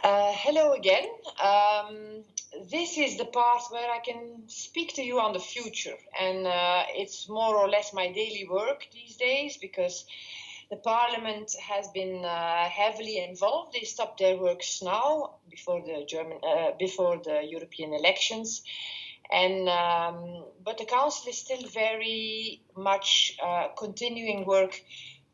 Hello again. This is the part where I can speak to you on the future, and it's more or less my daily work these days because the Parliament has been heavily involved. They stopped their works now before the European elections, and but the Council is still very much continuing work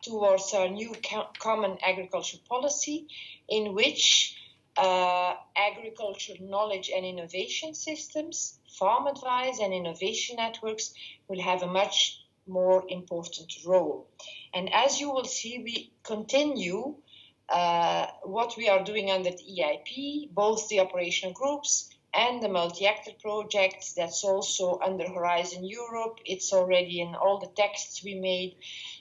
towards our new common agriculture policy, in which agriculture knowledge and innovation systems, farm advice and innovation networks will have a much more important role. And as you will see, we continue what we are doing under the EIP, both the operational groups and the multi-actor projects. That's also under Horizon Europe. It's already in all the texts we made.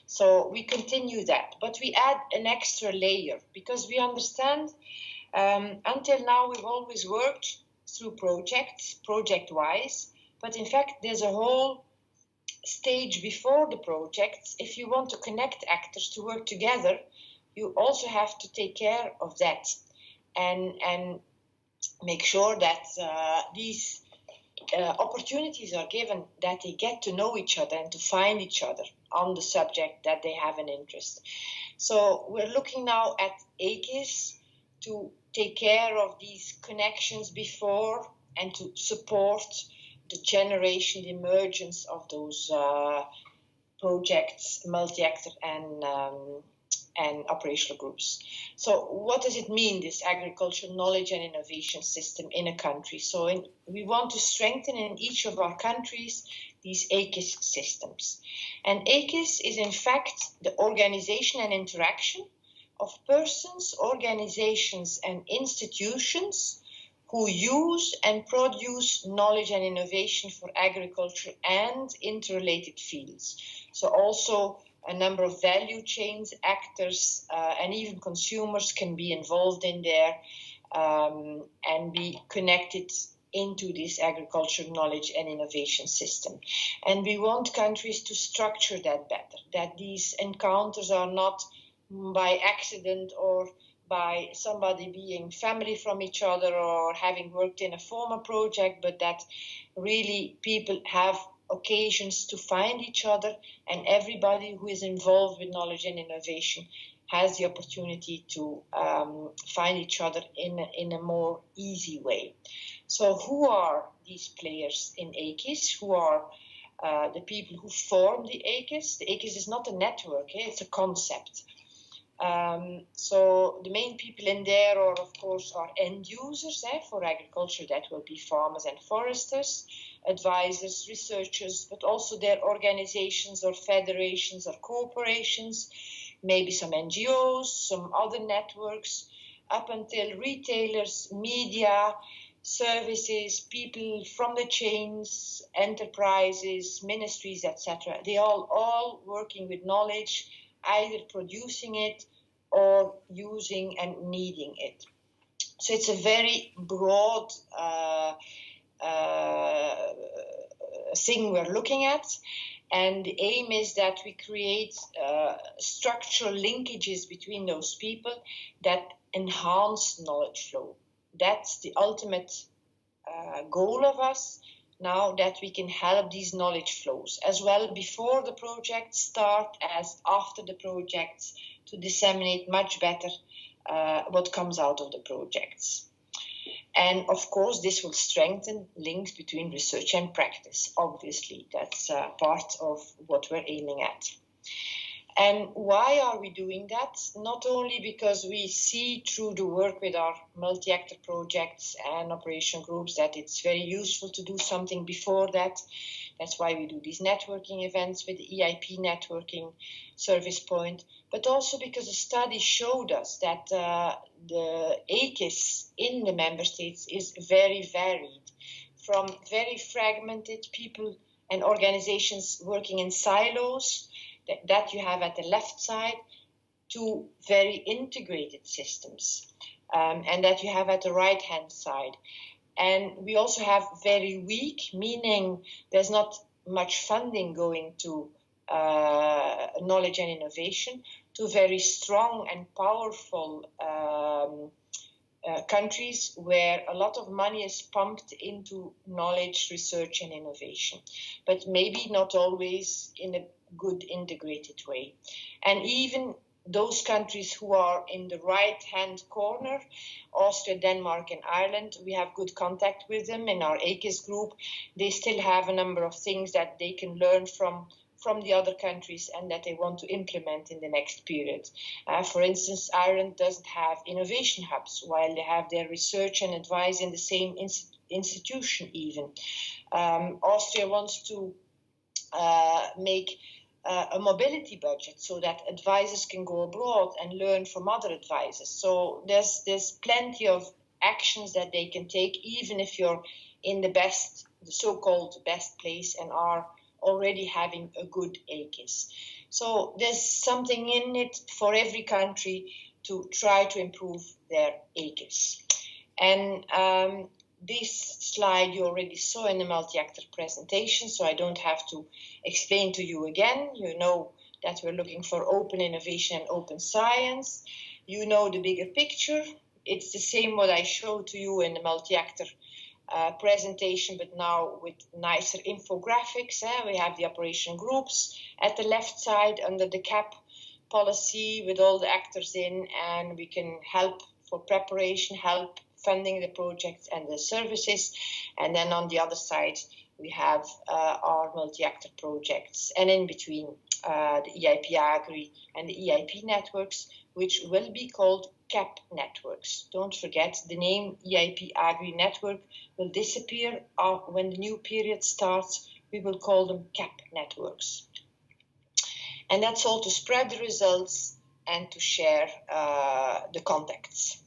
So we continue that, but we add an extra layer because we understand until now we've always worked through projects, project-wise, but in fact there's a whole stage before the projects. If you want to connect actors to work together, you also have to take care of that and make sure that these opportunities are given, that they get to know each other and to find each other on the subject that they have an interest. So we're looking now at AKIS to take care of these connections before and to support the generation, the emergence of those projects, multi-actor and operational groups. So what does it mean, this agricultural knowledge and innovation system in a country? So we want to strengthen in each of our countries these AKIS systems. And AKIS is in fact the organization and interaction of persons, organizations and institutions who use and produce knowledge and innovation for agriculture and interrelated fields. So also a number of value chains, actors, and even consumers can be involved in there and be connected into this agricultural knowledge and innovation system. And we want countries to structure that better, that these encounters are not by accident or by somebody being family from each other or having worked in a former project, but that really people have occasions to find each other, and everybody who is involved with knowledge and innovation has the opportunity to find each other in a more easy way. So who are these players in AKIS? Who are the people who form the AKIS? The AKIS is not a network, it's a concept. So the main people in there are, of course, are end users for agriculture. That will be farmers and foresters, advisors, researchers, but also their organizations or federations or corporations, maybe some NGOs, some other networks, up until retailers, media, services, people from the chains, enterprises, ministries, etc. They all working with knowledge, either producing it or using and needing it. So it's a very broad thing we're looking at, and the aim is that we create structural linkages between those people that enhance knowledge flow. That's the ultimate goal of us now, that we can help these knowledge flows as well before the projects start as after the projects, to disseminate much better what comes out of the projects. And of course, this will strengthen links between research and practice. Obviously, that's part of what we're aiming at. And why are we doing that? Not only because we see through the work with our multi-actor projects and operation groups that it's very useful to do something before that. That's why we do these networking events with the EIP networking service point, but also because the study showed us that the AKIS in the member states is very varied, from very fragmented people and organizations working in silos that you have at the left side, to very integrated systems, and that you have at the right-hand side. And we also have very weak, meaning there's not much funding going to knowledge and innovation, to very strong and powerful countries where a lot of money is pumped into knowledge, research, and innovation, but maybe not always in a good integrated way. And even those countries who are in the right-hand corner, Austria, Denmark, and Ireland, we have good contact with them in our AKIS group. They still have a number of things that they can learn from the other countries and that they want to implement in the next period. For instance, Ireland doesn't have innovation hubs, while they have their research and advice in the same institution even. Austria wants to make a mobility budget so that advisors can go abroad and learn from other advisors. So there's plenty of actions that they can take, even if you're in the so-called best place and are already having a good AKIS. So there's something in it for every country to try to improve their AKIS. And this slide you already saw in the multi-actor presentation, so I don't have to explain to you again. You know that we're looking for open innovation and open science. You know the bigger picture. It's the same what I showed to you in the multi-actor presentation, but now with nicer infographics. We have the operation groups at the left side under the CAP policy with all the actors in, and we can help for preparation, help funding the projects and the services. And then on the other side, we have our multi-actor projects, and in between the EIP AGRI and the EIP networks, which will be called CAP networks. Don't forget, the name EIP AGRI network will disappear when the new period starts. We will call them CAP networks. And that's all to spread the results and to share the contacts.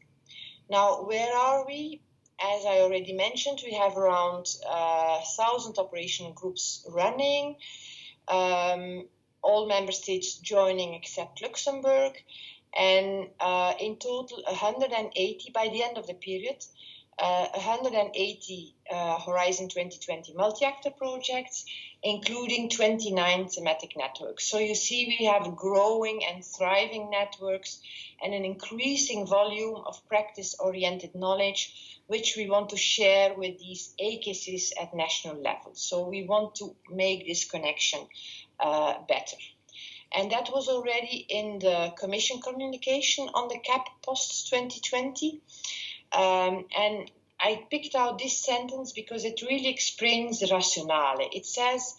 Now, where are we? As I already mentioned, we have around 1,000 operational groups running, all member states joining except Luxembourg, and in total 180 by the end of the period, 180 Horizon 2020 multi-actor projects, including 29 thematic networks. So you see we have growing and thriving networks and an increasing volume of practice-oriented knowledge, which we want to share with these AKISs at national level. So we want to make this connection better. And that was already in the Commission communication on the CAP post-2020. And I picked out this sentence because it really explains the rationale. It says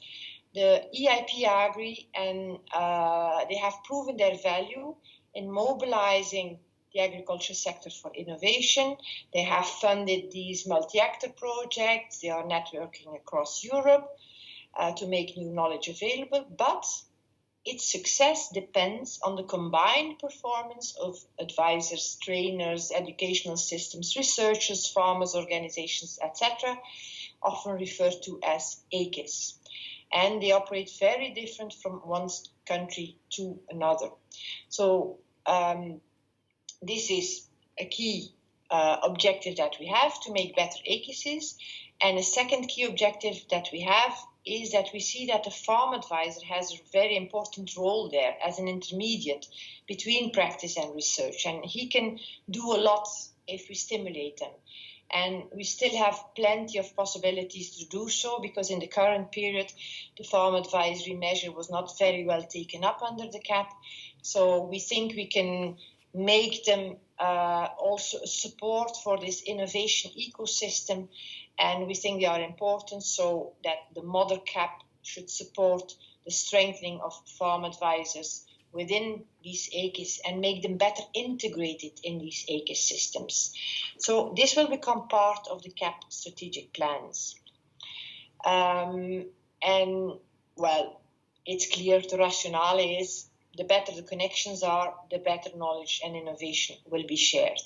the EIP AGRI and they have proven their value in mobilizing the agriculture sector for innovation. They have funded these multi-actor projects. They are networking across Europe to make new knowledge available, but its success depends on the combined performance of advisors, trainers, educational systems, researchers, farmers, organizations, etc., often referred to as AKIS. And they operate very different from one country to another. So this is a key objective that we have to make better AKISs. And a second key objective that we have is that we see that the farm advisor has a very important role there as an intermediate between practice and research. And he can do a lot if we stimulate them. And we still have plenty of possibilities to do so, because in the current period, the farm advisory measure was not very well taken up under the CAP. So we think we can make them also support for this innovation ecosystem, and we think they are important, so that the mother CAP should support the strengthening of farm advisors within these AKIS and make them better integrated in these AKIS systems. So this will become part of the CAP strategic plans. And well, it's clear the rationale is the better the connections are, the better knowledge and innovation will be shared.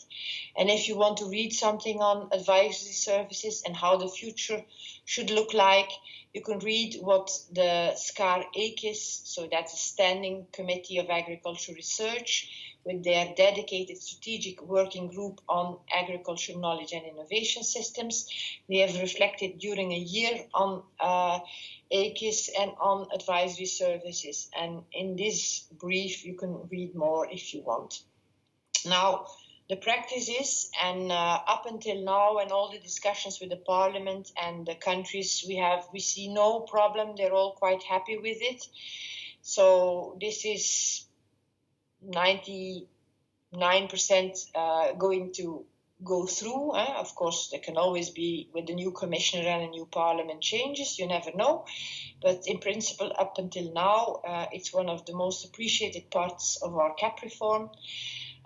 And if you want to read something on advisory services and how the future should look like, you can read what the SCAR AKIS, so that's a Standing Committee of Agriculture Research, with their dedicated strategic working group on agriculture knowledge and innovation systems. They have reflected during a year on AKIS and on advisory services. And in this brief, you can read more if you want. Now, the practice is, and up until now, and all the discussions with the Parliament and the countries we see no problem. They're all quite happy with it. So this is 99% going to go through. Of course, there can always be, with the new commissioner and a new Parliament, changes. You never know. But in principle, up until now, it's one of the most appreciated parts of our CAP reform.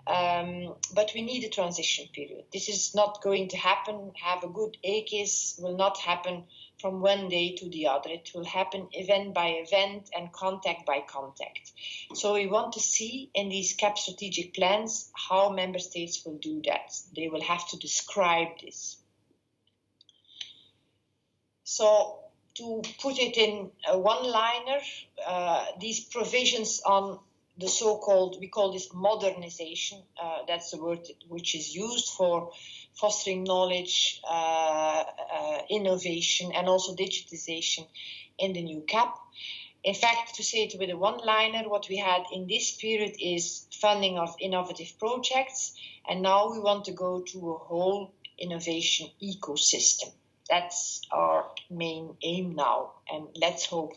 But we need a transition period. This is not going to happen. Have a good AKIS will not happen from one day to the other. It will happen event by event and contact by contact. So we want to see in these CAP strategic plans how member states will do that. They will have to describe this. So to put it in a one-liner, these provisions on the so-called, we call this modernization, that's the word which is used for fostering knowledge, innovation, and also digitization in the new CAP. In fact, to say it with a one-liner, what we had in this period is funding of innovative projects, and now we want to go to a whole innovation ecosystem. That's our main aim now, and let's hope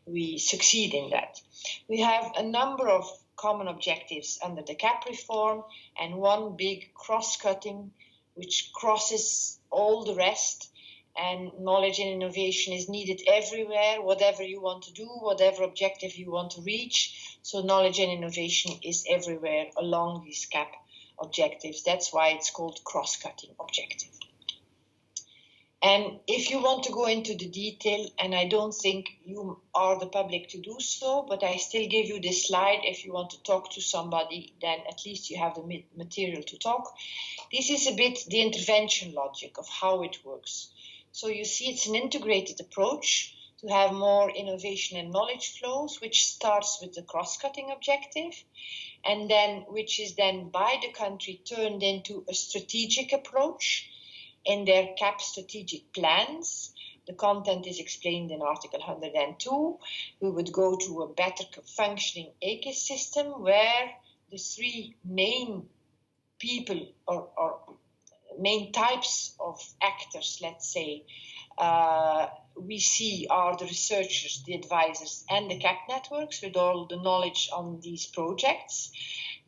we succeed in that. We have a number of common objectives under the CAP reform, and one big cross-cutting which crosses all the rest, and knowledge and innovation is needed everywhere, whatever you want to do, whatever objective you want to reach. So knowledge and innovation is everywhere along these CAP objectives. That's why it's called cross-cutting objective. And if you want to go into the detail, and I don't think you are the public to do so, but I still give you this slide. If you want to talk to somebody, then at least you have the material to talk. This is a bit the intervention logic of how it works. So you see it's an integrated approach to have more innovation and knowledge flows, which starts with the cross-cutting objective, and then which is then by the country turned into a strategic approach in their CAP strategic plans. The content is explained in Article 102. We would go to a better functioning AKIS system where the three main people or main types of actors, let's say, we see are the researchers, the advisors, and the CAP networks with all the knowledge on these projects.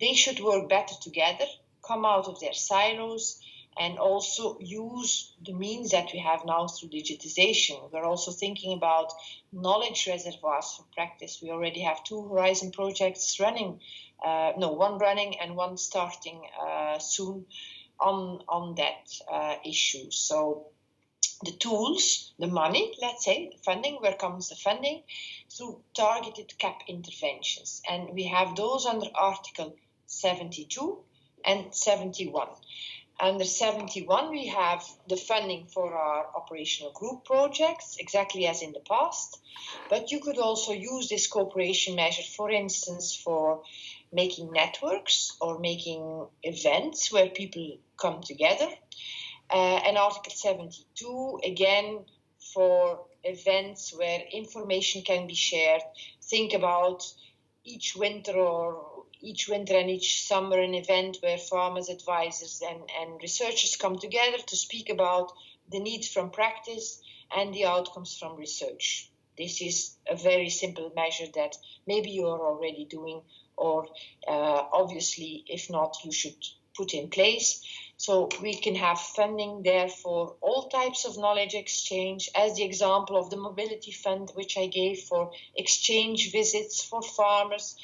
They should work better together, come out of their silos, and also use the means that we have now through digitization. We're also thinking about knowledge reservoirs for practice. We already have 2 Horizon projects running, one running and one starting soon on that issue. So the tools, the money, let's say, the funding, where comes the funding? Through targeted CAP interventions. And we have those under Article 72 and 71. Under 71, we have the funding for our operational group projects, exactly as in the past. But you could also use this cooperation measure, for instance, for making networks or making events where people come together. And Article 72, again, for events where information can be shared. Think about each winter and each summer an event where farmers, advisors, and researchers come together to speak about the needs from practice and the outcomes from research. This is a very simple measure that maybe you are already doing, or obviously, if not, you should put in place. So we can have funding there for all types of knowledge exchange, as the example of the mobility fund, which I gave for exchange visits for farmers.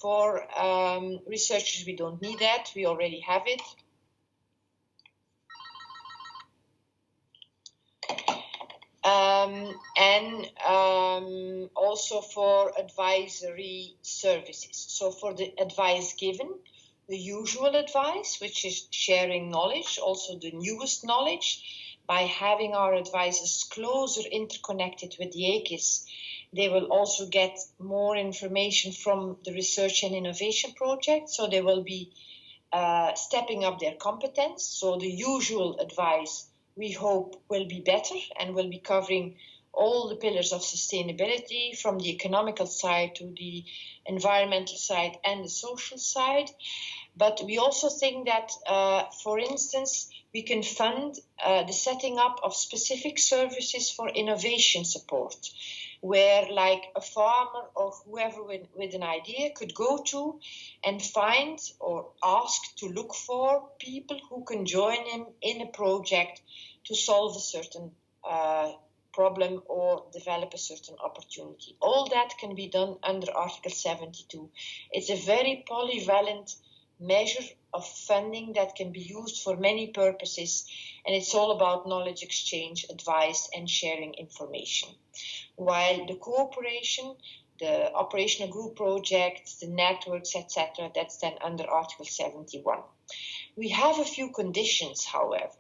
For researchers, we don't need that. We already have it. And also for advisory services. So for the advice given, the usual advice, which is sharing knowledge, also the newest knowledge, by having our advisors closer interconnected with the AKIS, they will also get more information from the research and innovation project. So they will be stepping up their competence. So the usual advice, we hope, will be better and will be covering all the pillars of sustainability, from the economical side to the environmental side and the social side. But we also think that, for instance, we can fund the setting up of specific services for innovation support, where like a farmer or whoever with an idea could go to and find or ask to look for people who can join him in a project to solve a certain problem or develop a certain opportunity. All that can be done under Article 72. It's a very polyvalent measure of funding that can be used for many purposes, and it's all about knowledge exchange, advice, and sharing information. While the cooperation, the operational group projects, the networks, etc., that's then under Article 71. We have a few conditions, however,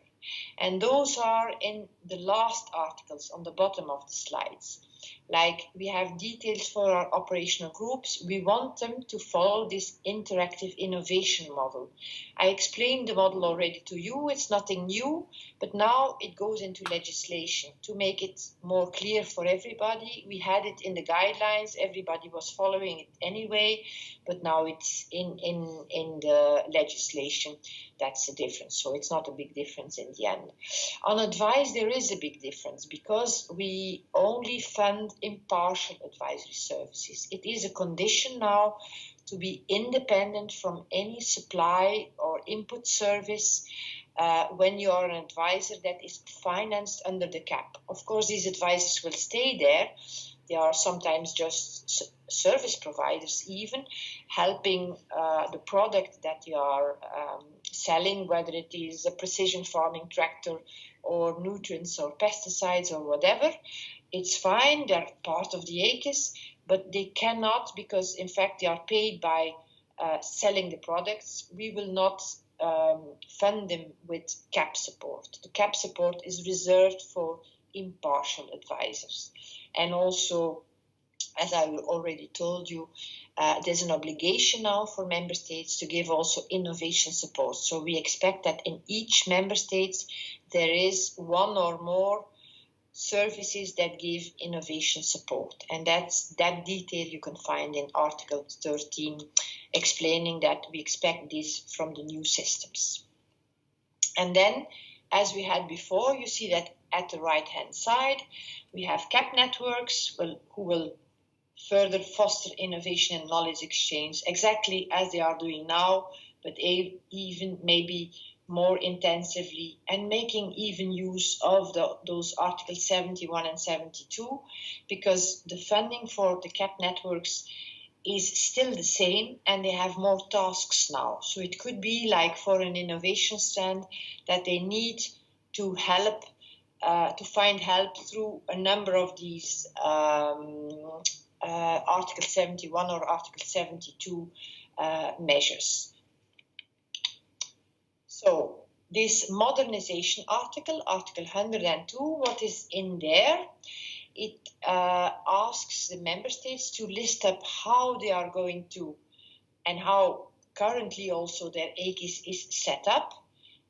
and those are in the last articles on the bottom of the slides. Like we have details for our operational groups. We want them to follow this interactive innovation model. I explained the model already to you. It's nothing new, but now it goes into legislation to make it more clear for everybody. We had it in the guidelines. Everybody was following it anyway, but now it's in the legislation. That's the difference. So it's not a big difference in the end. On advice, there is a big difference because we only fund impartial advisory services. It is a condition now to be independent from any supply or input service when you are an advisor that is financed under the cap. Of course, these advisors will stay there. They are sometimes just service providers, even helping the product that you are selling, whether it is a precision farming tractor or nutrients or pesticides or whatever. It's fine, they're part of the AKIS, but they cannot, because in fact they are paid by selling the products. We will not fund them with cap support. The cap support is reserved for impartial advisors. And also, as I already told you, there's an obligation now for member states to give also innovation support. So we expect that in each member state there is one or more services that give innovation support. And that detail you can find in Article 13, explaining that we expect this from the new systems. And then, as we had before, you see that at the right-hand side, we have CAP networks who will further foster innovation and knowledge exchange, exactly as they are doing now, but even maybe more intensively, and making even use of those Articles 71 and 72, because the funding for the CAP networks is still the same, and they have more tasks now. So it could be like for an innovation stand that they need to help, to find help through a number of these Article 71 or Article 72 measures. So this modernization article, Article 102, what is in there? It asks the member states to list up how they are going to, and how currently also their AKIS is set up,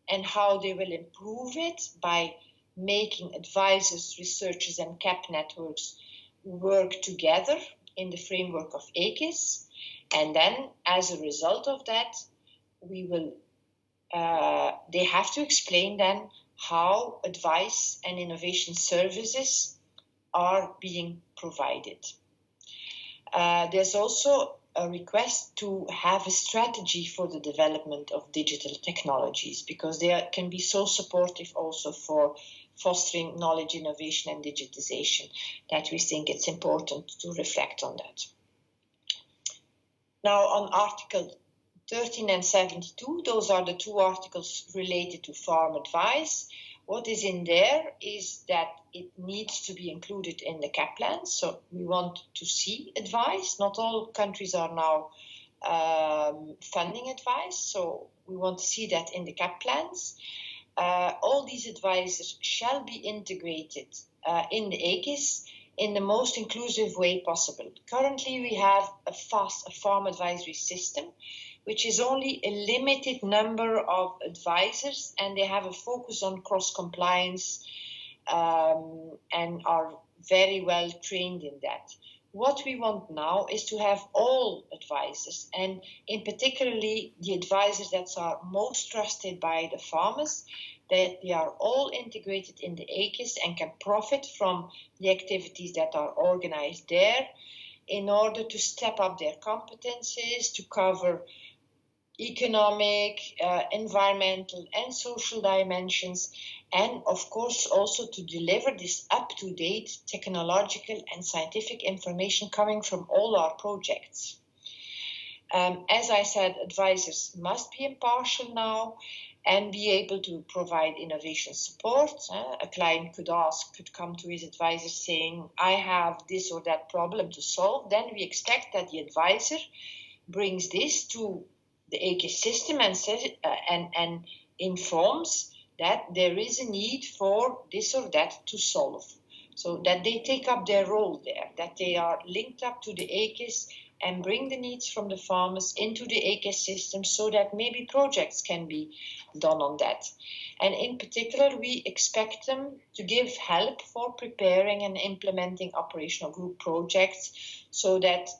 and how they will improve it by making advisors, researchers, and CAP networks work together in the framework of AKIS. And then, as a result of that, we will they have to explain then how advice and innovation services are being provided. There's also a request to have a strategy for the development of digital technologies, because they can be so supportive also for fostering knowledge, innovation, and digitization, that we think it's important to reflect on that. Now, on Article 13 and 72, those are the two articles related to farm advice. What is in there is that it needs to be included in the CAP plans. So we want to see advice. Not all countries are now funding advice, so we want to see that in the CAP plans. All these advisors shall be integrated in the AKIS in the most inclusive way possible. Currently, we have a farm advisory system, which is only a limited number of advisors, and they have a focus on cross-compliance and are very well trained in that. what we want now is to have all advisors, and in particularly the advisors that are most trusted by the farmers, that they are all integrated in the AKIS and can profit from the activities that are organized there in order to step up their competencies, to cover economic, environmental and social dimensions, and of course also to deliver this up-to-date technological and scientific information coming from all our projects. As I said, advisors must be impartial now and be able to provide innovation support. A client could come to his advisor saying, I have this or that problem to solve. Then we expect that the advisor brings this to the AKIS system and informs that there is a need for this or that to solve. So that they take up their role there, that they are linked up to the AKIS and bring the needs from the farmers into the AKIS system so that maybe projects can be done on that. And in particular, we expect them to give help for preparing and implementing operational group projects so that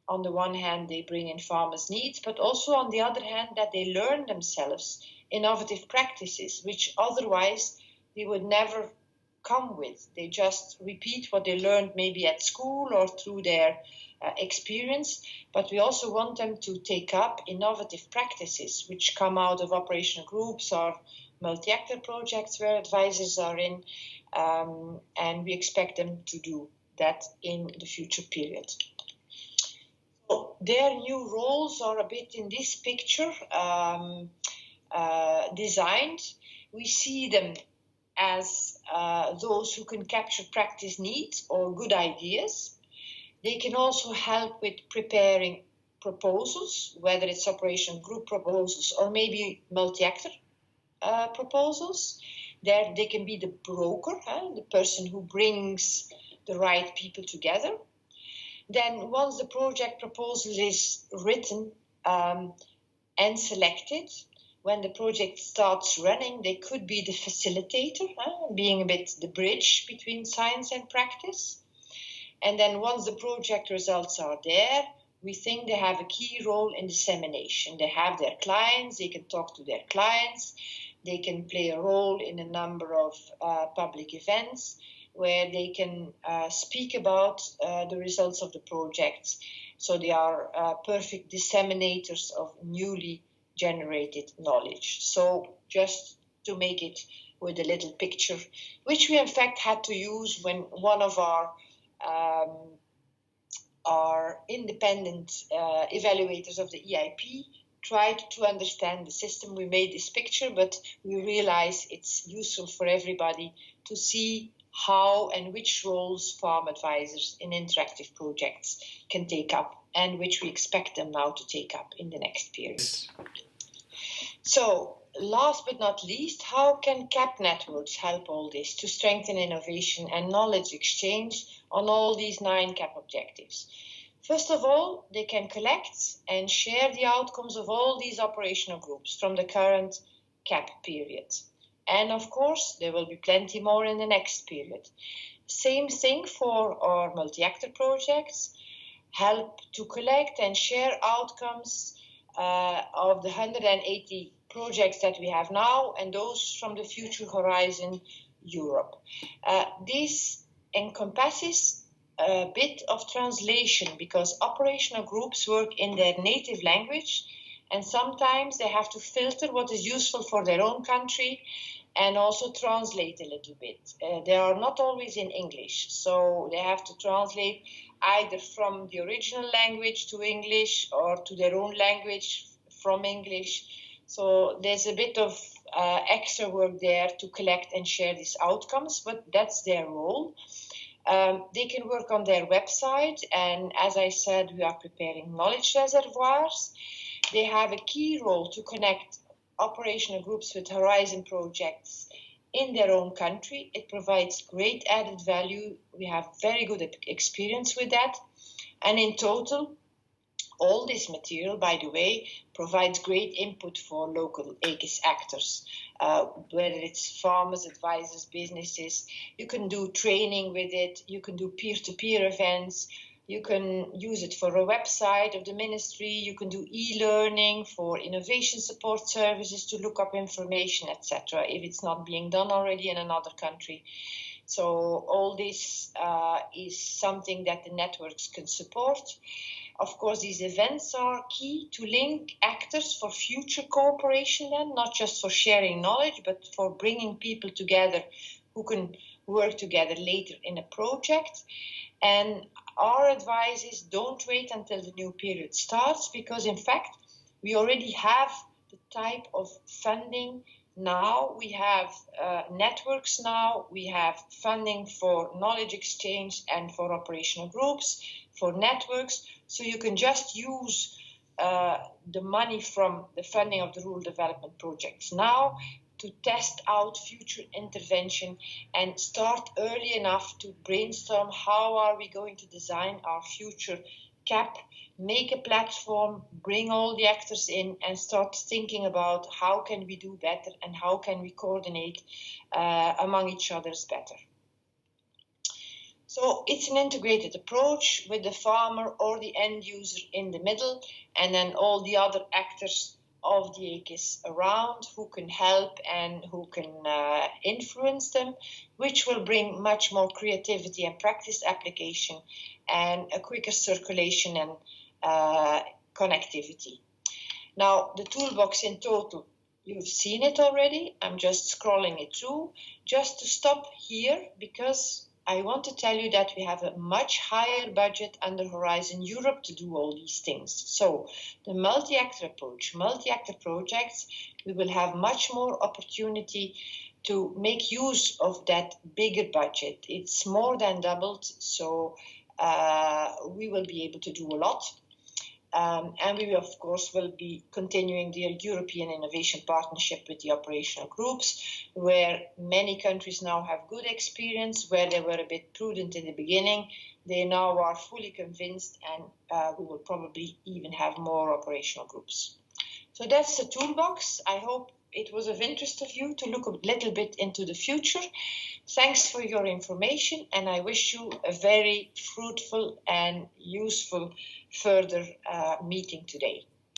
on the one hand, they bring in farmers' needs, but also on the other hand, that they learn themselves innovative practices, which otherwise they would never come with. They just repeat what they learned maybe at school or through their experience, but we also want them to take up innovative practices which come out of operational groups or multi-actor projects where advisors are in, and we expect them to do that in the future period. Their new roles are a bit in this picture designed. We see them as those who can capture practice needs or good ideas. They can also help with preparing proposals, whether it's operational group proposals or maybe multi-actor proposals. There they can be the broker, the person who brings the right people together. Then once the project proposal is written and selected, when the project starts running, they could be the facilitator, being a bit the bridge between science and practice. And then once the project results are there, we think they have a key role in dissemination. They have their clients, they can talk to their clients, they can play a role in a number of public events, where they can speak about the results of the projects. So they are perfect disseminators of newly generated knowledge. So just to make it with a little picture, which we in fact had to use when one of our independent evaluators of the EIP tried to understand the system. We made this picture, but we realize it's useful for everybody to see how and which roles farm advisors in interactive projects can take up and which we expect them now to take up in the next period. So last but not least, how can CAP networks help all this to strengthen innovation and knowledge exchange on all these 9 CAP objectives? First of all, they can collect and share the outcomes of all these operational groups from the current CAP period. And of course, there will be plenty more in the next period. Same thing for our multi-actor projects. Help to collect and share outcomes of the 180 projects that we have now and those from the Future Horizon Europe. This encompasses a bit of translation because operational groups work in their native language and sometimes they have to filter what is useful for their own country and also translate a little bit. They are not always in English, so they have to translate either from the original language to English or to their own language from English. So there's a bit of extra work there to collect and share these outcomes, but that's their role. They can work on their website, and as I said, we are preparing knowledge reservoirs. They have a key role to connect operational groups with Horizon projects in their own country. It provides great added value. We have very good experience with that. And in total, all this material, by the way, provides great input for local AKIS actors, whether it's farmers, advisors, businesses. You can do training with it. You can do peer-to-peer events. You can use it for a website of the ministry. You can do e-learning for innovation support services to look up information, etc., if it's not being done already in another country. So all this is something that the networks can support. Of course, these events are key to link actors for future cooperation then, not just for sharing knowledge, but for bringing people together who can work together later in a project. And our advice is don't wait until the new period starts, because in fact, we already have the type of funding now. We have networks now. We have funding for knowledge exchange and for operational groups, for networks. So you can just use the money from the funding of the rural development projects now to test out future intervention and start early enough to brainstorm how are we going to design our future CAP, make a platform, bring all the actors in and start thinking about how can we do better and how can we coordinate among each others better. So it's an integrated approach with the farmer or the end user in the middle, and then all the other actors of the AKIS around who can help and who can influence them, which will bring much more creativity and practice application and a quicker circulation and connectivity. Now, the toolbox in total, you've seen it already. I'm just scrolling it through just to stop here, because I want to tell you that we have a much higher budget under Horizon Europe to do all these things. So the multi-actor approach, multi-actor projects, we will have much more opportunity to make use of that bigger budget. It's more than doubled, so we will be able to do a lot. And we, of course, will be continuing the European Innovation Partnership with the operational groups, where many countries now have good experience, where they were a bit prudent in the beginning. They now are fully convinced, and we will probably even have more operational groups. So that's the toolbox. I hope it was of interest to you to look a little bit into the future. Thanks for your information, and I wish you a very fruitful and useful further meeting today.